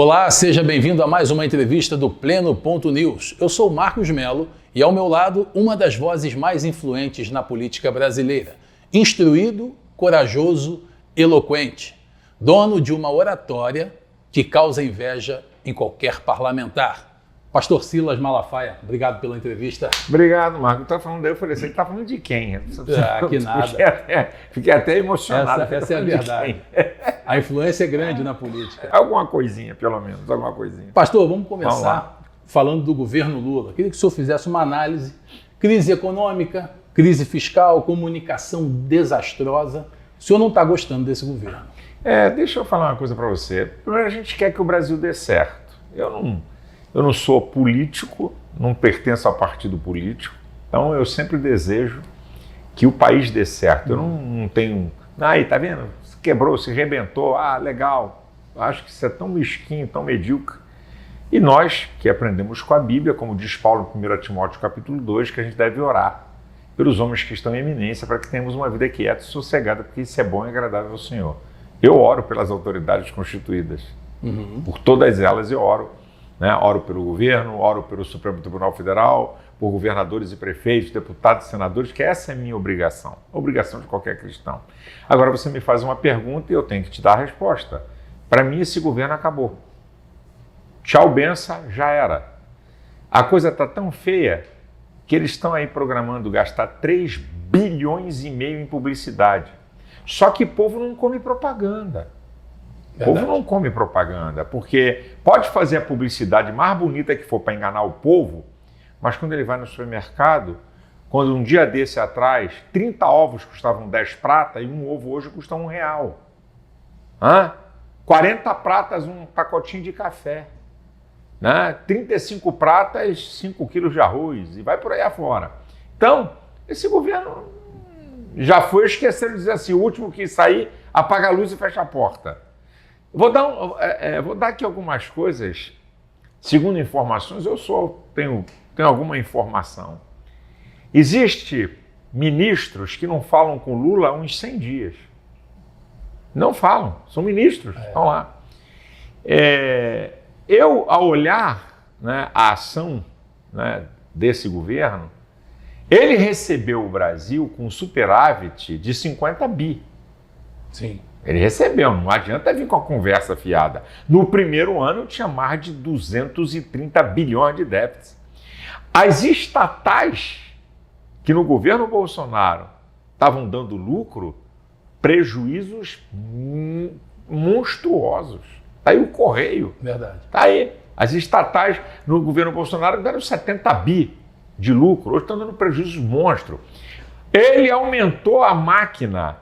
Olá, seja bem-vindo a mais uma entrevista do Pleno.news. Eu sou Marcos Melo e ao meu lado uma das vozes mais influentes na política brasileira. Instruído, corajoso, eloquente. Dono de uma oratória que causa inveja em qualquer parlamentar. Pastor Silas Malafaia, obrigado pela entrevista. Obrigado, Marcos. Eu falando daí, eu falei, você está falando de quem? Que nada. Fiquei até emocionado. Essa é a verdade. A influência é grande na política. Alguma coisinha, pelo menos, alguma coisinha. Pastor, vamos começar falando do governo Lula. Queria que o senhor fizesse uma análise. Crise econômica, crise fiscal, comunicação desastrosa. O senhor não está gostando desse governo? Deixa eu falar uma coisa para você. Primeiro, a gente quer que o Brasil dê certo. Eu não sou político, não pertenço a partido político, então eu sempre desejo que o país dê certo. Eu não tenho... Aí, tá vendo? Se quebrou, se arrebentou, legal. Eu acho que isso é tão mesquinho, tão medíocre. E nós, que aprendemos com a Bíblia, como diz Paulo em 1 Timóteo capítulo 2, que a gente deve orar pelos homens que estão em eminência para que tenhamos uma vida quieta e sossegada, porque isso é bom e agradável ao Senhor. Eu oro pelas autoridades constituídas. Por todas elas eu oro. Oro pelo governo, oro pelo Supremo Tribunal Federal, por governadores e prefeitos, deputados e senadores, que essa é a minha obrigação, a obrigação de qualquer cristão. Agora você me faz uma pergunta e eu tenho que te dar a resposta. Para mim esse governo acabou. Tchau, benção, já era. A coisa está tão feia que eles estão aí programando gastar 3 bilhões e meio em publicidade. Só que o povo não come propaganda. O povo não come propaganda, porque pode fazer a publicidade mais bonita que for para enganar o povo, mas quando ele vai no supermercado, quando um dia desse atrás, 30 ovos custavam 10 pratas e um ovo hoje custa R$1. 40 pratas um pacotinho de café. 35 pratas, 5 quilos de arroz e vai por aí afora. Então, esse governo já foi esquecendo de dizer assim, o último que sair, apaga a luz e fecha a porta. Vou dar aqui algumas coisas, segundo informações, tenho alguma informação. Existe ministros que não falam com Lula há uns 100 dias. Não falam, são ministros, estão lá. Eu, ao olhar a ação desse governo, ele recebeu o Brasil com superávit de 50 bi. Sim. Ele recebeu, não adianta vir com a conversa fiada. No primeiro ano tinha mais de 230 bilhões de déficit. As estatais que no governo Bolsonaro estavam dando lucro, prejuízos monstruosos. Está aí o Correio. Verdade. Está aí. As estatais no governo Bolsonaro deram 70 bi de lucro, hoje estão dando prejuízos monstros. Ele aumentou a máquina.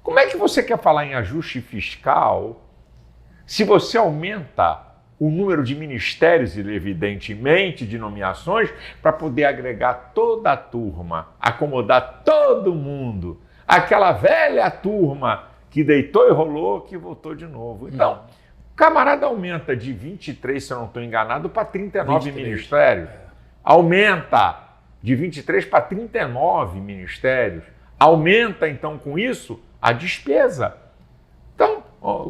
Como é que você quer falar em ajuste fiscal se você aumenta o número de ministérios e, evidentemente, de nomeações para poder agregar toda a turma, acomodar todo mundo, aquela velha turma que deitou e rolou, que voltou de novo. Então, o camarada aumenta de 23, se eu não estou enganado, para 39 ministérios. Aumenta de 23 para 39 ministérios. Aumenta, então, com isso, a despesa. Então,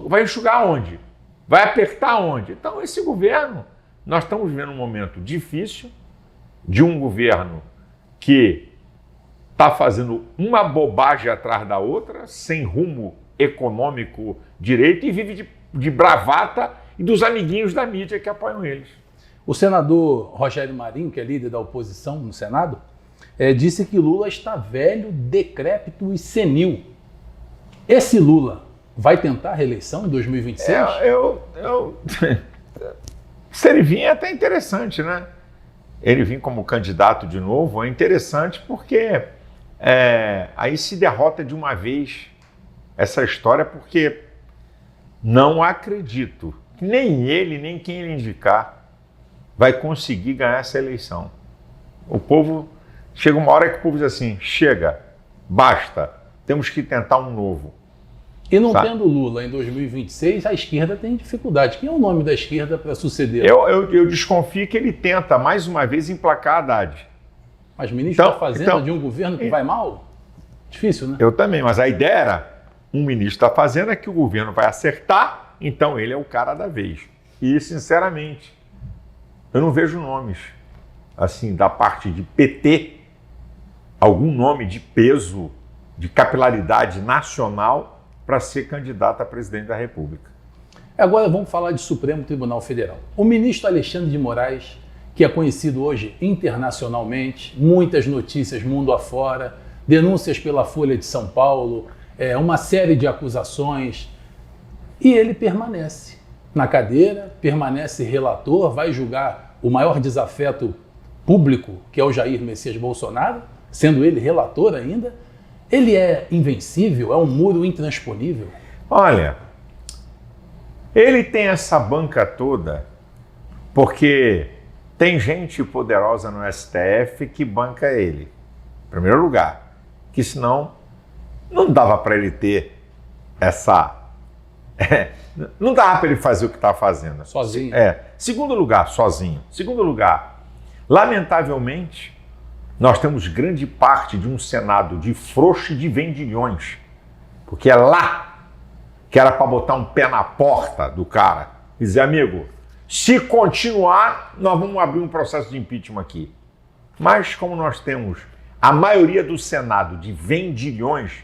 vai enxugar onde? Vai apertar onde? Então, esse governo, nós estamos vivendo um momento difícil de um governo que está fazendo uma bobagem atrás da outra, sem rumo econômico direito e vive de bravata e dos amiguinhos da mídia que apoiam eles. O senador Rogério Marinho, que é líder da oposição no Senado, disse que Lula está velho, decrépito e senil. Esse Lula vai tentar a reeleição em 2026? Se ele vir é até interessante, né? Ele vir como candidato de novo é interessante porque aí se derrota de uma vez essa história, porque não acredito que nem ele, nem quem ele indicar vai conseguir ganhar essa eleição. O povo, chega uma hora que o povo diz assim, chega, basta, temos que tentar um novo. E não tendo Lula em 2026, a esquerda tem dificuldade. Quem é o nome da esquerda para suceder? Eu desconfio que ele tenta, mais uma vez, emplacar a Haddad. Mas ministro da Fazenda de um governo que vai mal? Difícil, né? Eu também, mas a ideia era um ministro da Fazenda que o governo vai acertar, então ele é o cara da vez. E, sinceramente, eu não vejo nomes, assim, da parte de PT, algum nome de peso, de capilaridade nacional para ser candidato a presidente da República. Agora vamos falar de Supremo Tribunal Federal. O ministro Alexandre de Moraes, que é conhecido hoje internacionalmente, muitas notícias mundo afora, denúncias pela Folha de São Paulo, uma série de acusações, e ele permanece na cadeira, permanece relator, vai julgar o maior desafeto público, que é o Jair Messias Bolsonaro, sendo ele relator ainda. Ele é invencível? É um muro intransponível? Olha, ele tem essa banca toda porque tem gente poderosa no STF que banca ele, em primeiro lugar, que senão não dava para ele ter essa... não dava para ele fazer o que está fazendo. Sozinho. Segundo lugar, sozinho. Segundo lugar, lamentavelmente, nós temos grande parte de um Senado de frouxo e de vendilhões, porque é lá que era para botar um pé na porta do cara e dizer, amigo, se continuar, nós vamos abrir um processo de impeachment aqui. Mas como nós temos a maioria do Senado de vendilhões,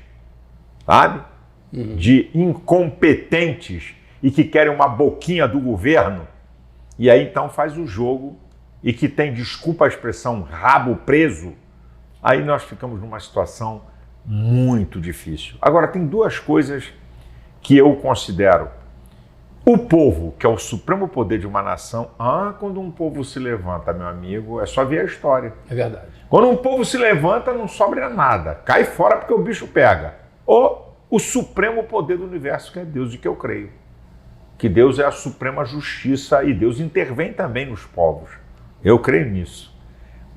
sabe? De incompetentes e que querem uma boquinha do governo, e aí então faz o jogo e que tem, desculpa a expressão, rabo preso, aí nós ficamos numa situação muito difícil. Agora, tem duas coisas que eu considero. O povo, que é o supremo poder de uma nação, quando um povo se levanta, meu amigo, é só ver a história. É verdade. Quando um povo se levanta, não sobra nada. Cai fora porque o bicho pega. Ou o supremo poder do universo, que é Deus, de que eu creio. Que Deus é a suprema justiça e Deus intervém também nos povos. Eu creio nisso.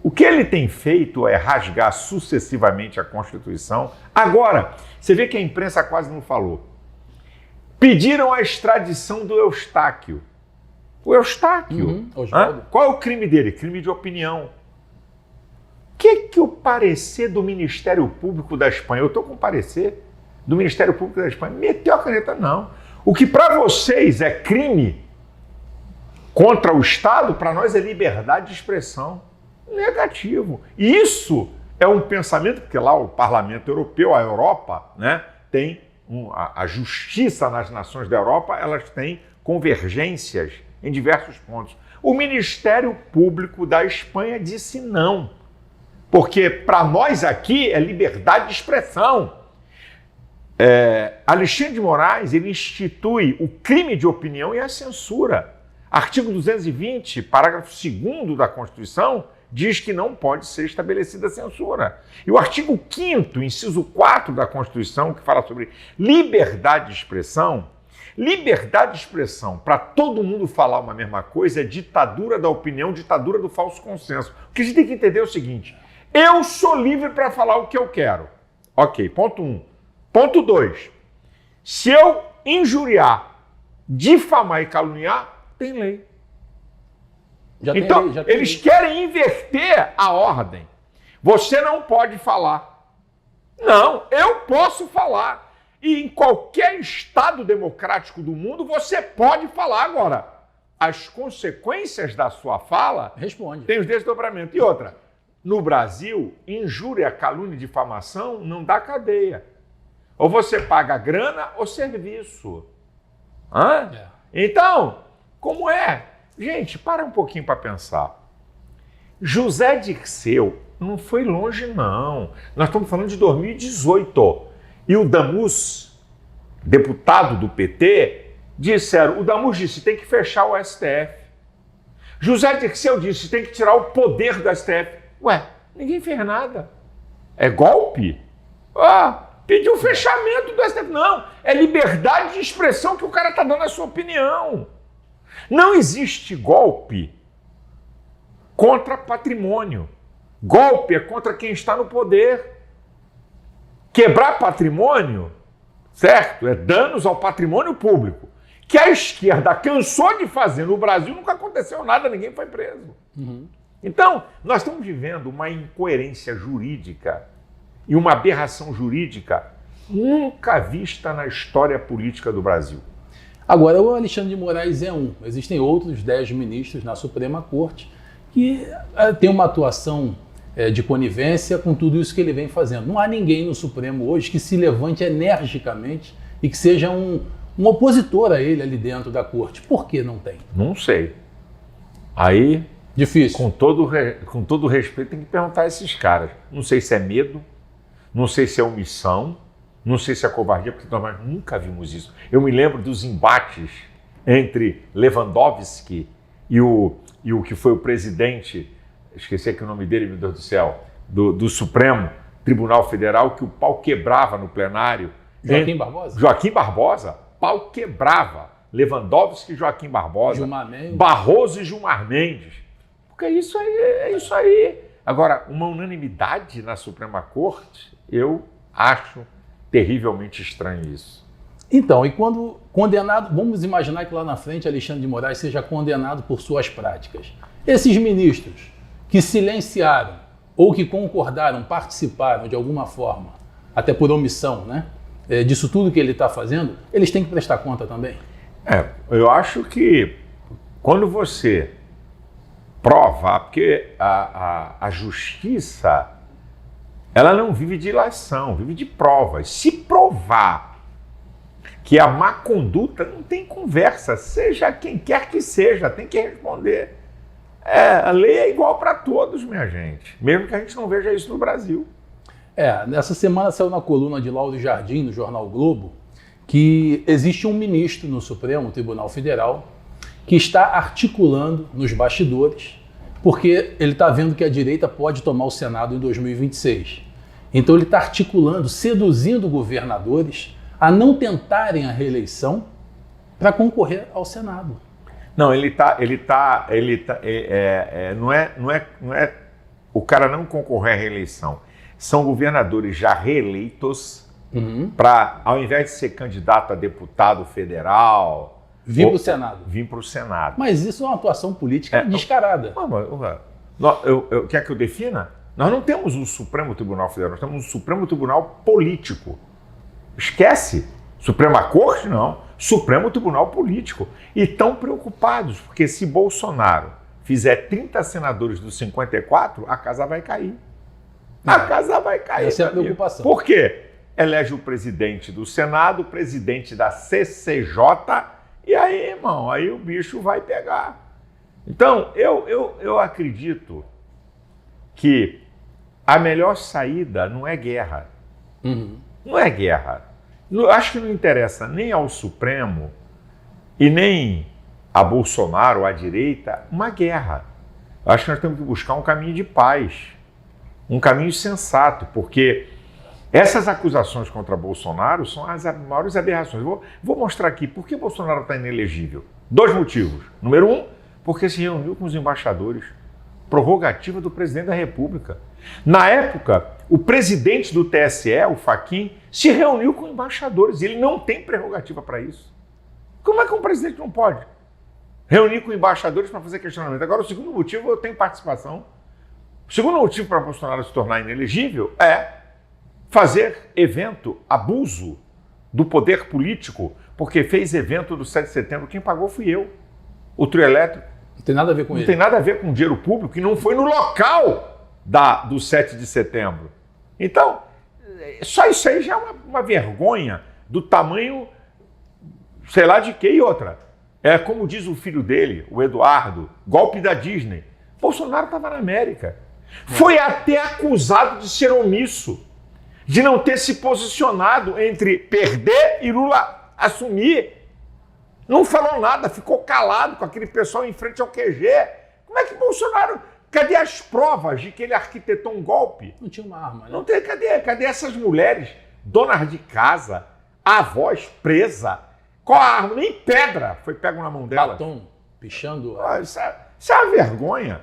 O que ele tem feito é rasgar sucessivamente a Constituição. Agora, você vê que a imprensa quase não falou. Pediram a extradição do Eustáquio. O Eustáquio, qual é o crime dele? Crime de opinião. O que o parecer do Ministério Público da Espanha, eu estou com o parecer do Ministério Público da Espanha, meteu a caneta, não. O que para vocês é crime contra o Estado, para nós é liberdade de expressão. Negativo. E isso é um pensamento, porque lá o Parlamento Europeu, a Europa, né, tem a justiça nas nações da Europa, elas têm convergências em diversos pontos. O Ministério Público da Espanha disse não, porque para nós aqui é liberdade de expressão. Alexandre de Moraes, ele institui o crime de opinião e a censura. Artigo 220, parágrafo 2º da Constituição, diz que não pode ser estabelecida censura. E o artigo 5º, inciso 4 da Constituição, que fala sobre liberdade de expressão, para todo mundo falar uma mesma coisa, é ditadura da opinião, ditadura do falso consenso. O que a gente tem que entender é o seguinte, eu sou livre para falar o que eu quero. Ok, ponto 1. Ponto 2, se eu injuriar, difamar e caluniar, tem lei. Então, eles querem inverter a ordem. Você não pode falar. Não, eu posso falar. E em qualquer Estado democrático do mundo, você pode falar. Agora, as consequências da sua fala... Responde. Tem os desdobramentos. E outra, no Brasil, injúria, calúnia e difamação não dá cadeia. Ou você paga grana ou serviço. Então, como é? Gente, para um pouquinho para pensar. José Dirceu não foi longe, não. Nós estamos falando de 2018. E o Damus, deputado do PT, o Damus disse, tem que fechar o STF. José Dirceu disse, tem que tirar o poder do STF. Ué, ninguém fez nada. É golpe? Pediu o fechamento do STF. Não, é liberdade de expressão que o cara está dando a sua opinião. Não existe golpe contra patrimônio. Golpe é contra quem está no poder. Quebrar patrimônio, certo? É danos ao patrimônio público. Que a esquerda cansou de fazer no Brasil, nunca aconteceu nada, ninguém foi preso. Então, nós estamos vivendo uma incoerência jurídica e uma aberração jurídica nunca vista na história política do Brasil. Agora, o Alexandre de Moraes é um. Existem outros 10 ministros na Suprema Corte que têm uma atuação de conivência com tudo isso que ele vem fazendo. Não há ninguém no Supremo hoje que se levante energicamente e que seja um opositor a ele ali dentro da Corte. Por que não tem? Não sei. Aí, difícil. Com todo respeito, tem que perguntar a esses caras. Não sei se é medo, não sei se é omissão, não sei se é covardia, porque nós nunca vimos isso. Eu me lembro dos embates entre Lewandowski e o que foi o presidente, esqueci aqui o nome dele, meu Deus do céu, do Supremo Tribunal Federal, que o pau quebrava no plenário. Joaquim Barbosa? Joaquim Barbosa, pau quebrava. Lewandowski e Joaquim Barbosa. Gilmar Mendes. Barroso e Gilmar Mendes. Porque isso aí é isso aí. Agora, uma unanimidade na Suprema Corte, eu acho terrivelmente estranho isso. Então, e quando condenado, vamos imaginar que lá na frente Alexandre de Moraes seja condenado por suas práticas. Esses ministros que silenciaram ou que concordaram, participaram de alguma forma, até por omissão, né, disso tudo que ele está fazendo, eles têm que prestar conta também? Eu acho que quando você prova, porque a justiça, ela não vive de ilação, vive de provas. Se provar que a má conduta, não tem conversa, seja quem quer que seja, tem que responder. A lei é igual para todos, minha gente, mesmo que a gente não veja isso no Brasil. Nessa semana saiu na coluna de Lauro Jardim, no Jornal Globo, que existe um ministro no Supremo Tribunal Federal que está articulando nos bastidores, porque ele está vendo que a direita pode tomar o Senado em 2026. Então ele está articulando, seduzindo governadores a não tentarem a reeleição para concorrer ao Senado. Não, não é o cara não concorrer à reeleição. São governadores já reeleitos para, ao invés de ser candidato a deputado federal, vir para o Senado. Vir para o Senado. Mas isso é uma atuação política descarada. Quer que eu defina? Nós não temos um Supremo Tribunal Federal, nós temos um Supremo Tribunal Político. Esquece. Suprema Corte, não. Supremo Tribunal Político. E estão preocupados, porque se Bolsonaro fizer 30 senadores dos 54, a casa vai cair. A casa vai cair. Essa é a preocupação. Por quê? Elege o presidente do Senado, o presidente da CCJ, e aí, irmão, aí o bicho vai pegar. Então, eu acredito que a melhor saída não é guerra. Não é guerra. Eu acho que não interessa nem ao Supremo e nem a Bolsonaro, à direita, uma guerra. Eu acho que nós temos que buscar um caminho de paz, um caminho sensato, porque essas acusações contra Bolsonaro são as maiores aberrações. Vou mostrar aqui por que Bolsonaro está inelegível. 2 motivos. Número 1, porque se reuniu com os embaixadores. Prerrogativa do presidente da República. Na época, o presidente do TSE, o Fachin, se reuniu com embaixadores. Ele não tem prerrogativa para isso. Como é que um presidente não pode reunir com embaixadores para fazer questionamento? Agora, o segundo motivo, eu tenho participação. O segundo motivo para Bolsonaro se tornar inelegível é fazer evento, abuso do poder político, porque fez evento do 7 de setembro. Quem pagou fui eu, o trio elétrico. Não tem nada a ver com ele. Não tem nada a ver com dinheiro público e não foi no local do 7 de setembro. Então, só isso aí já é uma vergonha do tamanho, sei lá de quê. E outra, como diz o filho dele, o Eduardo, golpe da Disney. Bolsonaro estava na América. Foi até acusado de ser omisso, de não ter se posicionado entre perder e Lula assumir. Não falou nada, ficou calado com aquele pessoal em frente ao QG. Como é que Bolsonaro... Cadê as provas de que ele arquitetou um golpe? Não tinha uma arma, né? Não tem, cadê essas mulheres, donas de casa, avós presa? Qual a arma? Nem pedra foi pego na mão dela. Batom, pichando... Isso é uma vergonha.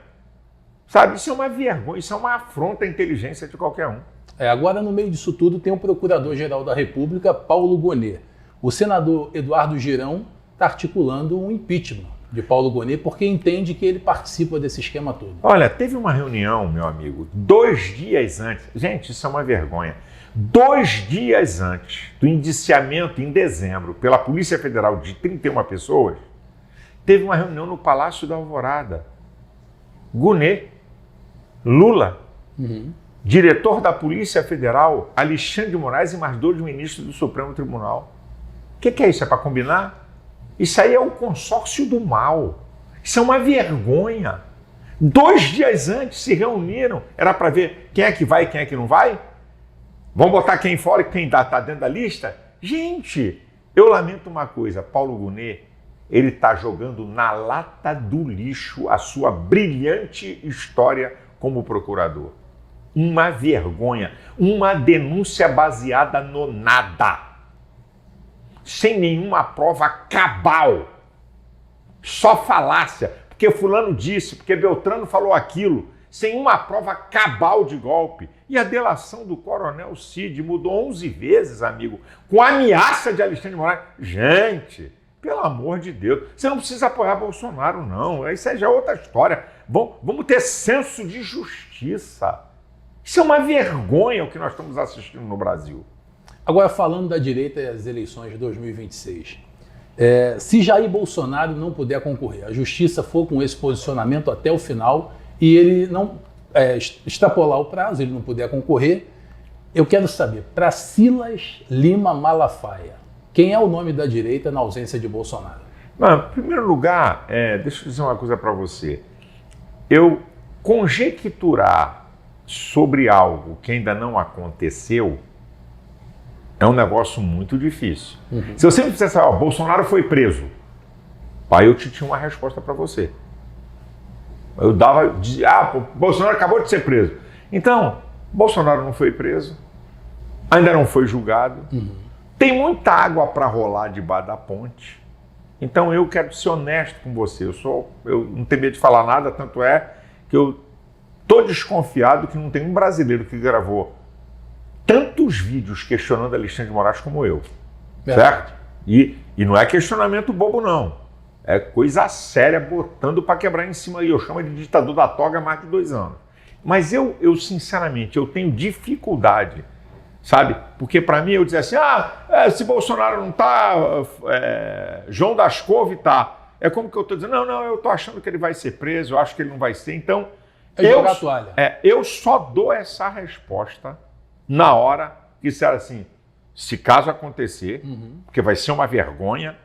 Sabe, isso é uma vergonha, isso é uma afronta à inteligência de qualquer um. Agora, no meio disso tudo, tem o Procurador-Geral da República, Paulo Gonet. O senador Eduardo Girão está articulando um impeachment de Paulo Gonet porque entende que ele participa desse esquema todo. Olha, teve uma reunião, meu amigo, 2 dias antes. Gente, isso é uma vergonha. 2 dias antes do indiciamento, em dezembro, pela Polícia Federal de 31 pessoas, teve uma reunião no Palácio da Alvorada. Gonet, Lula, diretor da Polícia Federal, Alexandre de Moraes e mais 2 ministros do Supremo Tribunal. O que é isso? É para combinar? Isso aí é o consórcio do mal. Isso é uma vergonha. 2 dias antes se reuniram, era para ver quem é que vai e quem é que não vai? Vamos botar quem fora e quem está dentro da lista? Gente, eu lamento uma coisa, Paulo Gonet, ele está jogando na lata do lixo a sua brilhante história como procurador. Uma vergonha, uma denúncia baseada no nada, sem nenhuma prova cabal, só falácia, porque fulano disse, porque Beltrano falou aquilo, sem uma prova cabal de golpe. E a delação do coronel Cid mudou 11 vezes, amigo, com ameaça de Alexandre de Moraes. Gente, pelo amor de Deus, você não precisa apoiar Bolsonaro, não. Isso aí já é outra história. Vamos ter senso de justiça. Isso é uma vergonha o que nós estamos assistindo no Brasil. Agora, falando da direita e as eleições de 2026, se Jair Bolsonaro não puder concorrer, a justiça for com esse posicionamento até o final e ele não extrapolar o prazo, ele não puder concorrer, eu quero saber, para Silas Lima Malafaia, quem é o nome da direita na ausência de Bolsonaro? Não, em primeiro lugar, deixa eu dizer uma coisa para você. Eu conjecturar sobre algo que ainda não aconteceu é um negócio muito difícil. Se você me dissesse, Bolsonaro foi preso, aí eu tinha uma resposta para você. Eu Bolsonaro acabou de ser preso. Então, Bolsonaro não foi preso, ainda não foi julgado, tem muita água para rolar debaixo da ponte. Então eu quero ser honesto com você. Eu não tenho medo de falar nada, tanto é que eu estou desconfiado que não tem um brasileiro que gravou tantos vídeos questionando Alexandre de Moraes como eu. Certo? E não é questionamento bobo, não. É coisa séria, botando para quebrar em cima. E eu chamo de ditador da toga há mais de 2 anos. Mas eu sinceramente, eu tenho dificuldade, sabe? Porque para mim eu dizer assim, se Bolsonaro não está, João das Couve está. É como que eu estou dizendo, não, eu estou achando que ele vai ser preso, eu acho que ele não vai ser. Então, jogar a toalha. Eu só dou essa resposta na hora que disser assim, se caso acontecer, porque vai ser uma vergonha,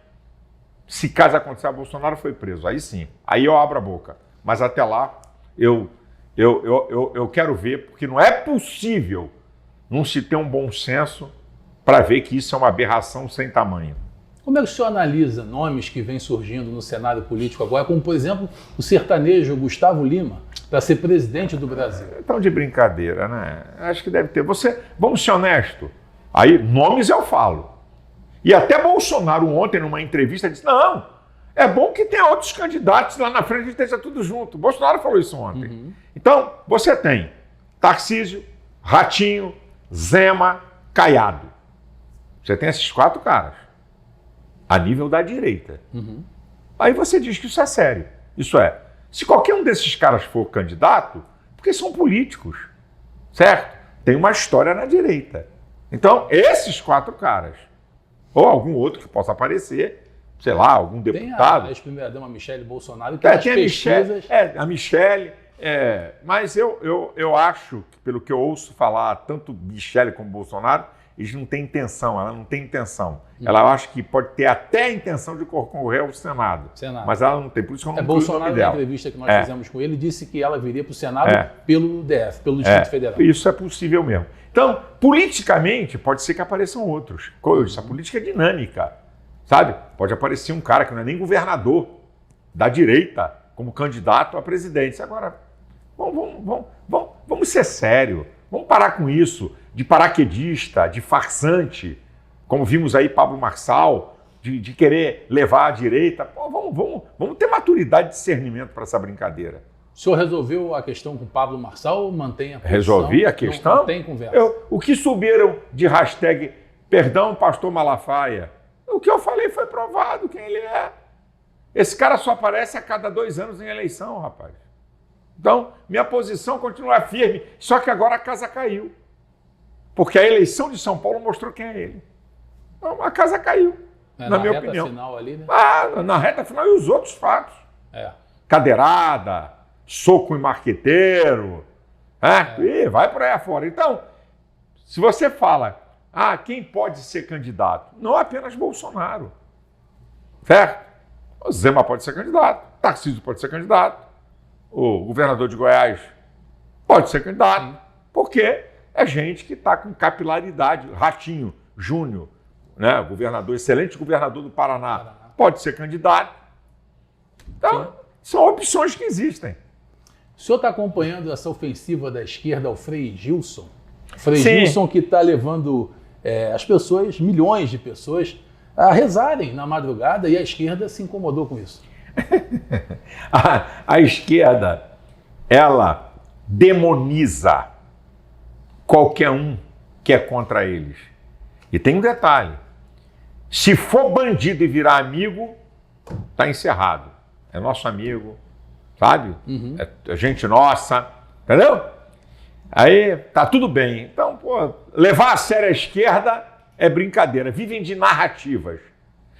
se caso acontecer, Bolsonaro foi preso, aí sim, aí eu abro a boca. Mas até lá, eu quero ver, porque não é possível não se ter um bom senso para ver que isso é uma aberração sem tamanho. Como é que o senhor analisa nomes que vêm surgindo no cenário político agora, como, por exemplo, o sertanejo Gustavo Lima, para ser presidente do Brasil? Então, de brincadeira, né? Acho que deve ter. Vamos ser honestos. Aí, nomes eu falo. E até Bolsonaro ontem, numa entrevista, disse, não, é bom que tenha outros candidatos lá na frente, a gente esteja tudo junto. Bolsonaro falou isso ontem. Então, você tem Tarcísio, Ratinho, Zema, Caiado. Você tem esses 4 caras. A nível da direita. Aí você diz que isso é sério. Isso é, se qualquer um desses caras for candidato, porque são políticos, certo? Tem uma história na direita. Então, esses 4 caras, ou algum outro que possa aparecer, sei lá, algum deputado. Tem a ex-primeira-dama Michele Bolsonaro, que nas pesquisas... a Michele, mas eu acho, que pelo que eu ouço falar, tanto Michele como Bolsonaro, eles não têm intenção, ela não tem intenção. Ela acha que pode ter até a intenção de concorrer ao Senado. Mas ela não tem, por isso que eu não incluo o nome Bolsonaro, dela. na entrevista que nós fizemos com ele, disse que ela viria para o Senado pelo DF, pelo Distrito Federal. Isso é possível mesmo. Então, politicamente, pode ser que apareçam outros. A política é dinâmica, sabe? Pode aparecer um cara que não é nem governador da direita como candidato a presidente. Agora, vamos ser sérios. Vamos parar com isso de paraquedista, de farsante, como vimos aí Pablo Marçal, de querer levar à direita. Vamos ter maturidade e discernimento para essa brincadeira. O senhor resolveu a questão com Pablo Marçal ou mantém a posição? Resolvi a questão? Não tem conversa. O que subiram de hashtag perdão, pastor Malafaia, o que eu falei foi provado quem ele é. Esse cara só aparece a cada 2 anos em eleição, rapaz. Então, minha posição continua firme, só que agora a casa caiu. Porque a eleição de São Paulo mostrou quem é ele. Então, a casa caiu, na minha opinião. Final ali, né? Na reta final e os outros fatos. É. Cadeirada, soco em marqueteiro, e vai por aí afora. Então, se você fala, quem pode ser candidato? Não apenas Bolsonaro, certo? O Zema pode ser candidato, Tarcísio pode ser candidato, o governador de Goiás pode ser candidato, porque é gente que está com capilaridade. Ratinho Júnior, né? Excelente governador do Paraná, pode ser candidato. Então, são opções que existem. O senhor está acompanhando essa ofensiva da esquerda ao Frei Gilson? Frei Gilson que está levando as pessoas, milhões de pessoas, a rezarem na madrugada, e a esquerda se incomodou com isso. A esquerda, ela demoniza qualquer um que é contra eles. E tem um detalhe: se for bandido e virar amigo, está encerrado. É nosso amigo, sabe? É gente nossa, entendeu? Aí tá tudo bem. Então, levar a sério a esquerda é brincadeira. Vivem de narrativas.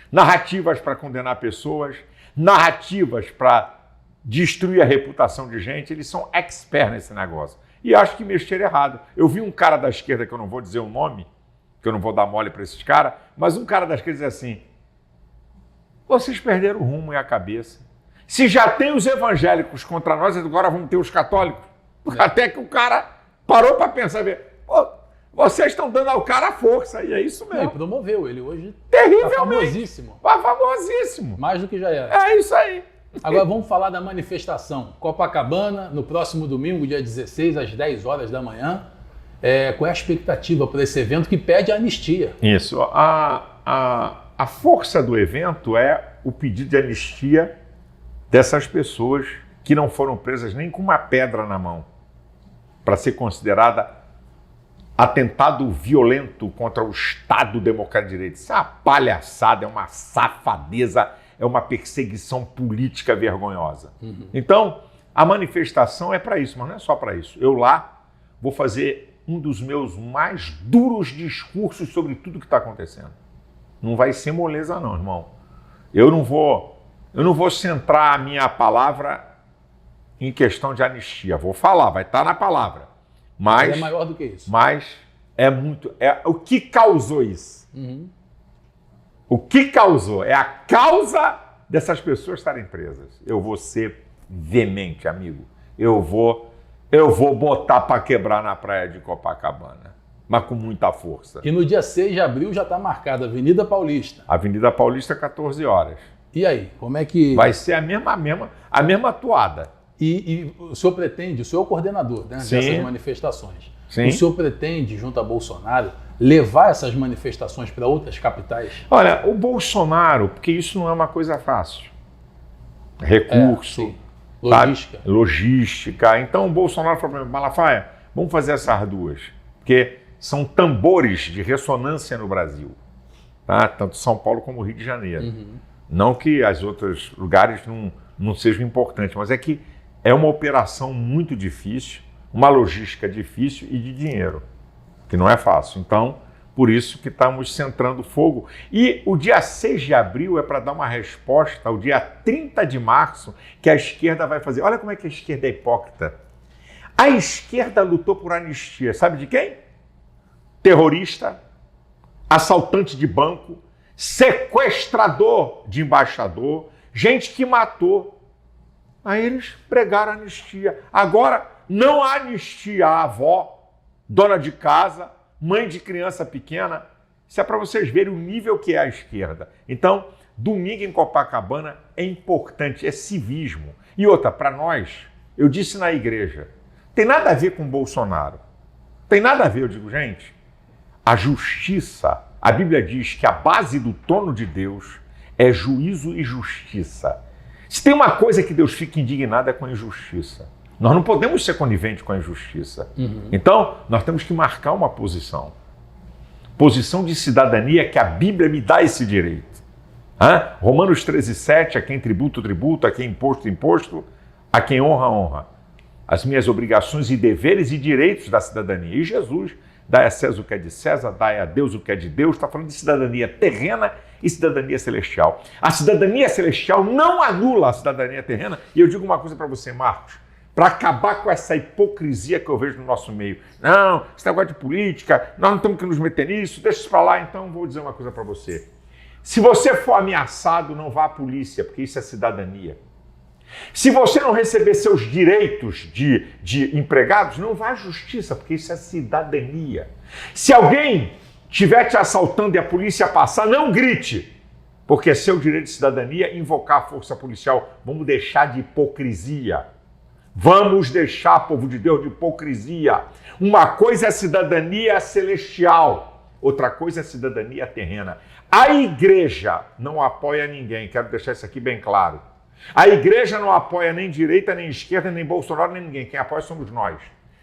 Narrativas para condenar pessoas, narrativas para destruir a reputação de gente. Eles são experts nesse negócio. E acho que mexeram errado. Eu vi um cara da esquerda, que eu não vou dizer o nome, que eu não vou dar mole para esses caras, mas um cara da esquerda diz assim: vocês perderam o rumo e a cabeça. Se já tem os evangélicos contra nós, agora vamos ter os católicos. Até que o cara parou para pensar, vocês estão dando ao cara a força, e é isso mesmo. E promoveu ele hoje. Terrivelmente. Tá famosíssimo. Famosíssimo. Mais do que já era. É isso aí. Agora vamos falar da manifestação. Copacabana, no próximo domingo, dia 16, às 10 horas da manhã. Qual é a expectativa para esse evento que pede a anistia? Isso. A força do evento é o pedido de anistia dessas pessoas que não foram presas nem com uma pedra na mão, para ser considerada atentado violento contra o Estado Democrático de Direito. Isso é uma palhaçada, é uma safadeza, é uma perseguição política vergonhosa. Então, a manifestação é para isso, mas não é só para isso. Eu lá vou fazer um dos meus mais duros discursos sobre tudo que está acontecendo. Não vai ser moleza não, irmão. Eu não vou centrar a minha palavra em questão de anistia. Vou falar, vai estar na palavra. Mas é maior do que isso. Mas é o que causou isso. O que causou? É a causa dessas pessoas estarem presas. Eu vou ser veemente, amigo. Eu vou botar para quebrar na praia de Copacabana, mas com muita força. E no dia 6 de abril já está marcada a Avenida Paulista. Avenida Paulista, 14 horas. E aí, como é que... Vai ser a mesma toada. E o senhor pretende, o senhor é o coordenador, né, dessas manifestações. Sim. O senhor pretende, junto a Bolsonaro, levar essas manifestações para outras capitais? Olha, o Bolsonaro, porque isso não é uma coisa fácil. Recurso, logística. Logística. Então o Bolsonaro falou para mim: Malafaia, vamos fazer essas duas, porque são tambores de ressonância no Brasil, tá? Tanto São Paulo como Rio de Janeiro. Não que as outros lugares não sejam importantes, mas é que é uma operação muito difícil, uma logística difícil e de dinheiro, que não é fácil. Então, por isso que estamos centrando fogo. E o dia 6 de abril é para dar uma resposta ao dia 30 de março, que a esquerda vai fazer. Olha como é que a esquerda é hipócrita. A esquerda lutou por anistia. Sabe de quem? Terrorista, assaltante de banco, sequestrador de embaixador, gente que matou. Aí eles pregaram anistia. Agora, não há anistia à avó, dona de casa, mãe de criança pequena. Isso é para vocês verem o nível que é a esquerda. Então, domingo em Copacabana é importante, é civismo. E outra, para nós, eu disse na igreja, tem nada a ver com Bolsonaro. Tem nada a ver, eu digo, gente, a justiça, a Bíblia diz que a base do trono de Deus é juízo e justiça. Se tem uma coisa que Deus fica indignado é com a injustiça. Nós não podemos ser coniventes com a injustiça. Então, nós temos que marcar uma posição. Posição de cidadania que a Bíblia me dá esse direito. Romanos 13:7, a quem tributo, tributo, a quem imposto, imposto, a quem honra, honra. As minhas obrigações e deveres e direitos da cidadania. E Jesus Dai a César o que é de César, dai a Deus o que é de Deus. Está falando de cidadania terrena e cidadania celestial. A cidadania celestial não anula a cidadania terrena. E eu digo uma coisa para você, Marcos, para acabar com essa hipocrisia que eu vejo no nosso meio. Não, esse negócio de política, nós não temos que nos meter nisso, deixa isso para lá. Então, vou dizer uma coisa para você. Se você for ameaçado, não vá à polícia, porque isso é cidadania. Se você não receber seus direitos de empregados, não vá à justiça, porque isso é cidadania. Se alguém estiver te assaltando e a polícia passar, não grite, porque é seu direito de cidadania invocar a força policial. Vamos deixar de hipocrisia. Vamos deixar, povo de Deus, de hipocrisia. Uma coisa é cidadania celestial, outra coisa é cidadania terrena. A igreja não apoia ninguém, quero deixar isso aqui bem claro. A igreja não apoia nem direita, nem esquerda, nem Bolsonaro, nem ninguém. Quem apoia somos nós,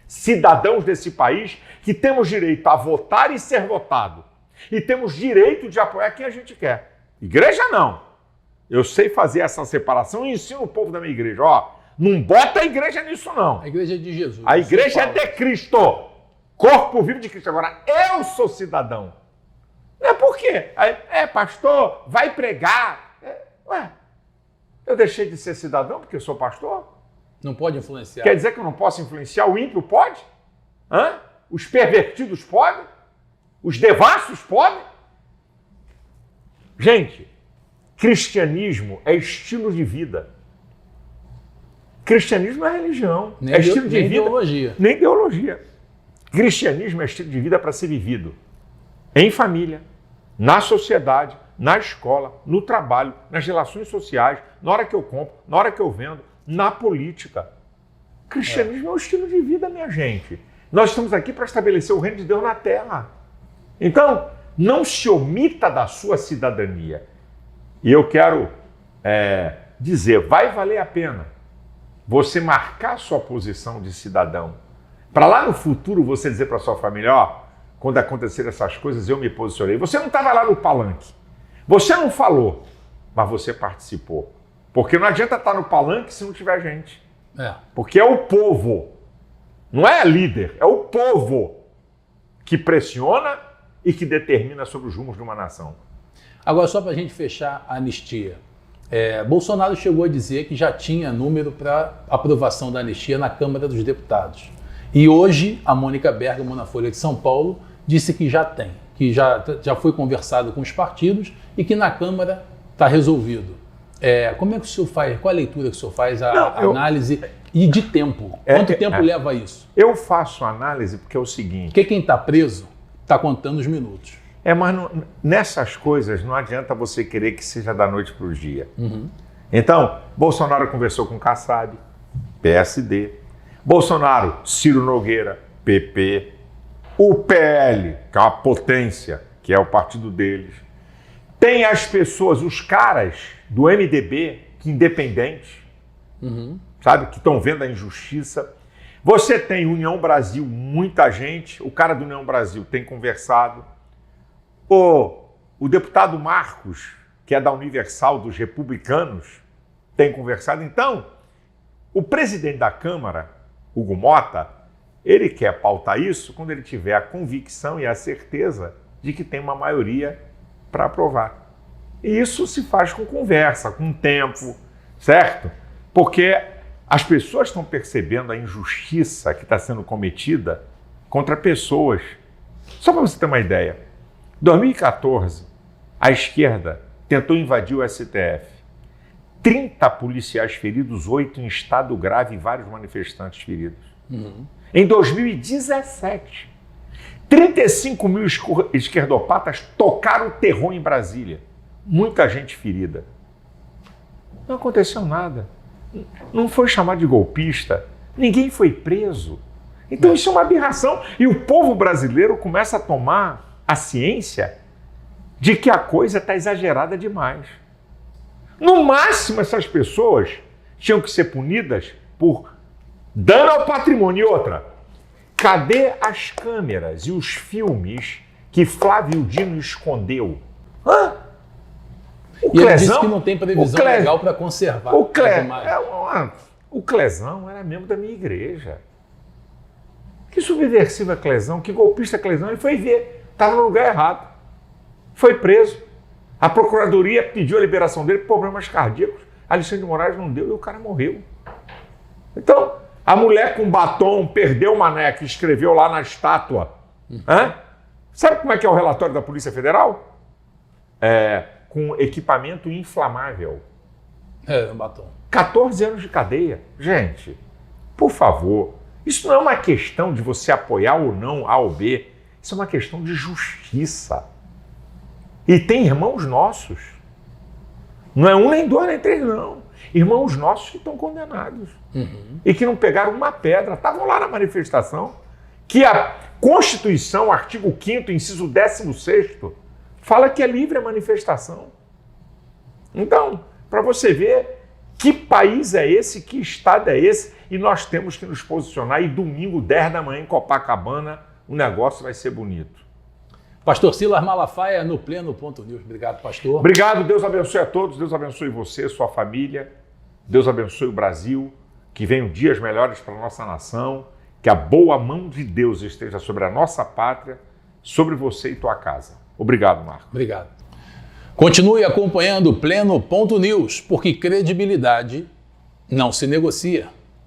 cidadãos desse país, que temos direito a votar e ser votado. E temos direito de apoiar quem a gente quer. Igreja não. Eu sei fazer essa separação e ensino o povo da minha igreja. Ó, não bota a igreja nisso não. A igreja é de Jesus. A igreja é de Cristo. Corpo vivo de Cristo. Agora, eu sou cidadão. Não é por quê? Pastor, vai pregar. Ué, eu deixei de ser cidadão porque eu sou pastor? Não pode influenciar. Quer dizer que eu não posso influenciar? O ímpio pode? Hã? Os pervertidos podem? Os devassos podem? Gente, cristianismo é estilo de vida. Cristianismo é religião. Nem é estilo de nem vida. Ideologia. Nem ideologia. Cristianismo é estilo de vida para ser vivido em família, na sociedade, na escola, no trabalho, nas relações sociais, na hora que eu compro, na hora que eu vendo, na política. Cristianismo é um estilo de vida, minha gente. Nós estamos aqui para estabelecer o reino de Deus na terra. Então, não se omita da sua cidadania. E eu quero dizer, vai valer a pena você marcar sua posição de cidadão. Para lá no futuro você dizer para sua família, ó, quando acontecer essas coisas eu me posicionei. Você não estava lá no palanque. Você não falou, mas você participou. Porque não adianta estar no palanque se não tiver gente. Porque é o povo, não é líder, é o povo que pressiona e que determina sobre os rumos de uma nação. Agora, só para a gente fechar a anistia. Bolsonaro chegou a dizer que já tinha número para aprovação da anistia na Câmara dos Deputados. E hoje, a Mônica Bergamo, na Folha de São Paulo, disse que já tem, que já foi conversado com os partidos e que na Câmara está resolvido. Como é que o senhor faz? Qual a leitura que o senhor faz? Análise e de tempo? Quanto tempo leva isso? Eu faço análise porque é o seguinte... Porque quem está preso está contando os minutos. Mas nessas coisas não adianta você querer que seja da noite para o dia. Uhum. Então, Bolsonaro conversou com Kassab, PSD. Bolsonaro, Ciro Nogueira, PP. O PL, que é uma potência, que é o partido deles. Tem as pessoas, os caras do MDB, que independentes, sabe, que estão vendo a injustiça. Você tem União Brasil, muita gente. O cara do União Brasil tem conversado. O deputado Marcos, que é da Universal, dos republicanos, tem conversado. Então, o presidente da Câmara, Hugo Mota, ele quer pautar isso quando ele tiver a convicção e a certeza de que tem uma maioria para aprovar. E isso se faz com conversa, com tempo, certo? Porque as pessoas estão percebendo a injustiça que está sendo cometida contra pessoas. Só para você ter uma ideia, em 2014, a esquerda tentou invadir o STF. 30 policiais feridos, 8 em estado grave e vários manifestantes feridos. Em 2017, 35 mil esquerdopatas tocaram o terror em Brasília. Muita gente ferida. Não aconteceu nada. Não foi chamado de golpista. Ninguém foi preso. Então isso é uma aberração. E o povo brasileiro começa a tomar a ciência de que a coisa está exagerada demais. No máximo, essas pessoas tinham que ser punidas por dano ao patrimônio. E outra, cadê as câmeras e os filmes que Flávio Dino escondeu? Ele disse que não tem previsão legal para conservar. O Clezão era membro da minha igreja. Que subversivo é Clezão, que golpista é Clezão. Ele foi ver, estava no lugar errado. Foi preso. A Procuradoria pediu a liberação dele por problemas cardíacos. Alexandre de Moraes não deu e o cara morreu. Então, a mulher com batom perdeu o mané que escreveu lá na estátua. Sabe como é que é o relatório da Polícia Federal? Com equipamento inflamável. Um batom. 14 anos de cadeia. Gente, por favor, isso não é uma questão de você apoiar ou não A ou B. Isso é uma questão de justiça. E tem irmãos nossos. Não é um, nem dois, nem três, não. Irmãos nossos que estão condenados. E que não pegaram uma pedra. Estavam lá na manifestação. Que a Constituição, artigo 5º, inciso 16º, fala que é livre a manifestação. Então, para você ver que país é esse, que estado é esse, e nós temos que nos posicionar. E domingo, 10 da manhã, em Copacabana, o negócio vai ser bonito. Pastor Silas Malafaia, no Pleno Ponto News. Obrigado, pastor. Obrigado, Deus abençoe a todos, Deus abençoe você, sua família, Deus abençoe o Brasil, que venham dias melhores para a nossa nação, que a boa mão de Deus esteja sobre a nossa pátria, sobre você e tua casa. Obrigado, Marco. Obrigado. Continue acompanhando o Pleno Ponto News, porque credibilidade não se negocia.